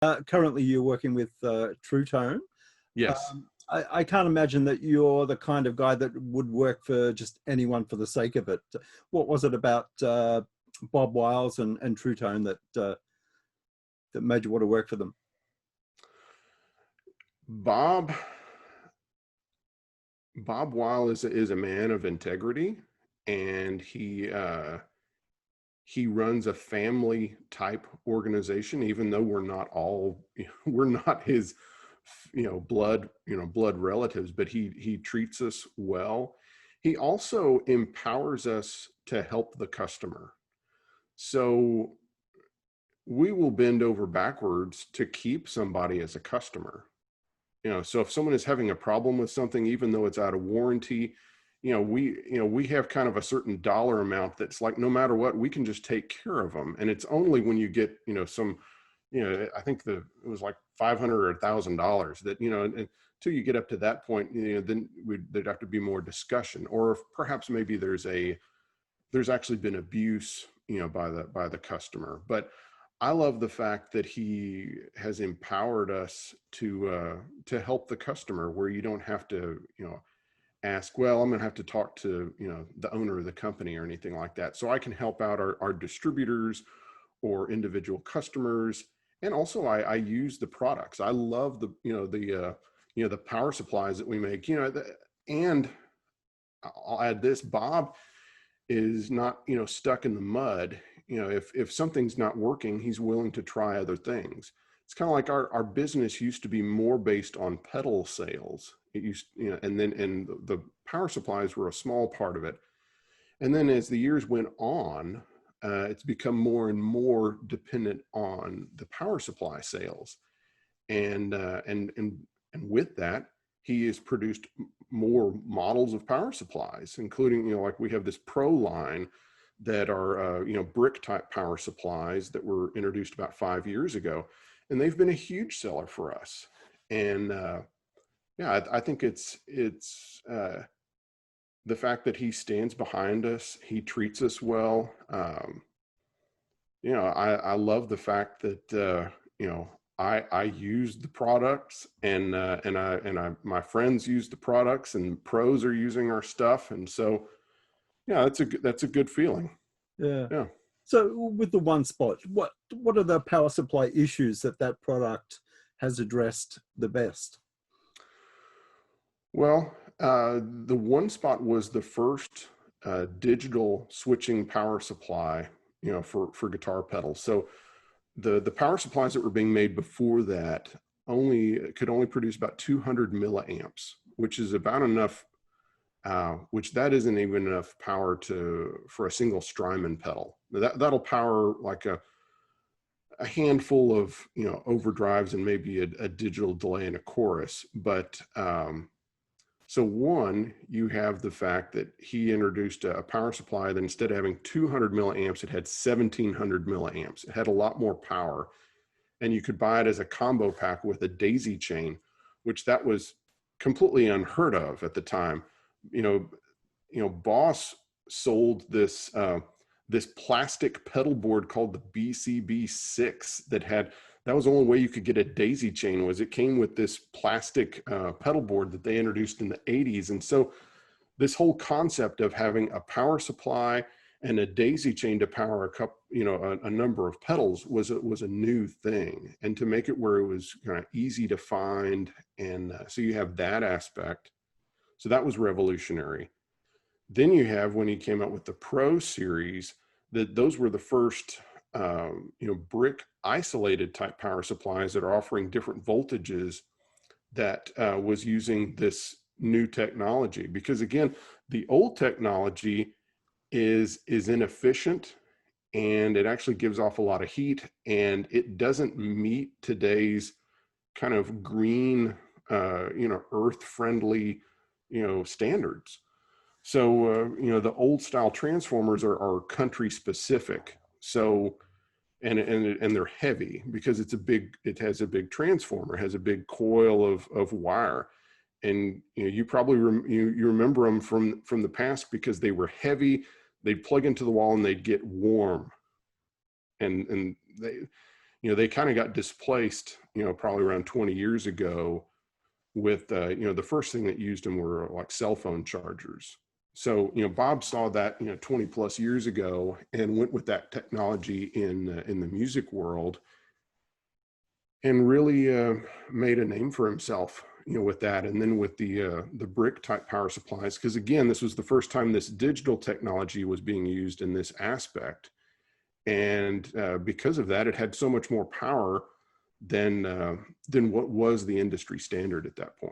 Currently, you're working with Truetone. Yes. I can't imagine that you're the kind of guy that would work for just anyone for the sake of it. What was it about Bob Wiles and Truetone that made you want to work for them? Bob Weil is a man of integrity, and he runs a family type organization, even though we're not his blood relatives, but he treats us well. He also empowers us to help the customer. So we will bend over backwards to keep somebody as a customer. So if someone is having a problem with something, even though it's out of warranty, we have kind of a certain dollar amount that's like, no matter what, we can just take care of them. And it's only when you get, I think it was like $500 or $1,000 that, until you get up to that point, then there'd have to be more discussion, or if perhaps maybe there's actually been abuse, by the customer. But I love the fact that he has empowered us to help the customer, where you don't have to, ask, well, I'm going to have to talk to, the owner of the company or anything like that. So I can help out our distributors or individual customers. And also I use the products. I love the power supplies that we make, and I'll add this: Bob is not, stuck in the mud. If something's not working, he's willing to try other things. It's kind of like our business used to be more based on pedal sales. It used, and the power supplies were a small part of it. And then as the years went on, it's become more and more dependent on the power supply sales. And with that, he has produced more models of power supplies, including, like we have this Pro line that are, brick type power supplies that were introduced about 5 years ago. And they've been a huge seller for us. And I think it's the fact that he stands behind us, he treats us well. I love the fact that, I use the products, and my friends use the products, and pros are using our stuff. And so, that's a good feeling. Yeah. So with the One Spot, what are the power supply issues that product has addressed the best? Well, the One Spot was the first digital switching power supply, for guitar pedals. So the power supplies that were being made before that could only produce about 200 milliamps, which is about enough. Which that isn't even enough power for a single Strymon pedal. That'll power like a handful of overdrives and maybe a digital delay and a chorus. But so one, you have the fact that he introduced a power supply that instead of having 200 milliamps, it had 1700 milliamps. It had a lot more power, and you could buy it as a combo pack with a daisy chain, which that was completely unheard of at the time. Boss sold this plastic pedal board called the BCB6 that was the only way you could get a daisy chain. Was it came with this plastic pedal board that they introduced in the 80s. And so this whole concept of having a power supply and a daisy chain to power a number of pedals was a new thing, and to make it where it was kind of easy to find. And so you have that aspect. So that was revolutionary. Then you have, when he came out with the Pro series, those were the first, brick isolated type power supplies that are offering different voltages that was using this new technology. Because again, the old technology is inefficient, and it actually gives off a lot of heat, and it doesn't meet today's kind of green, earth friendly, standards. So, the old style transformers are country specific. So, and they're heavy because it has a big transformer, has a big coil of wire. And, you probably, you remember them from the past because they were heavy. They'd plug into the wall and they'd get warm. And they, they kind of got displaced, probably around 20 years ago with, the first thing that used them were like cell phone chargers. So, Bob saw that, 20 plus years ago and went with that technology in the music world and really made a name for himself, with that. And then with the brick type power supplies, because again, this was the first time this digital technology was being used in this aspect. And because of that, it had so much more power than what was the industry standard at that point.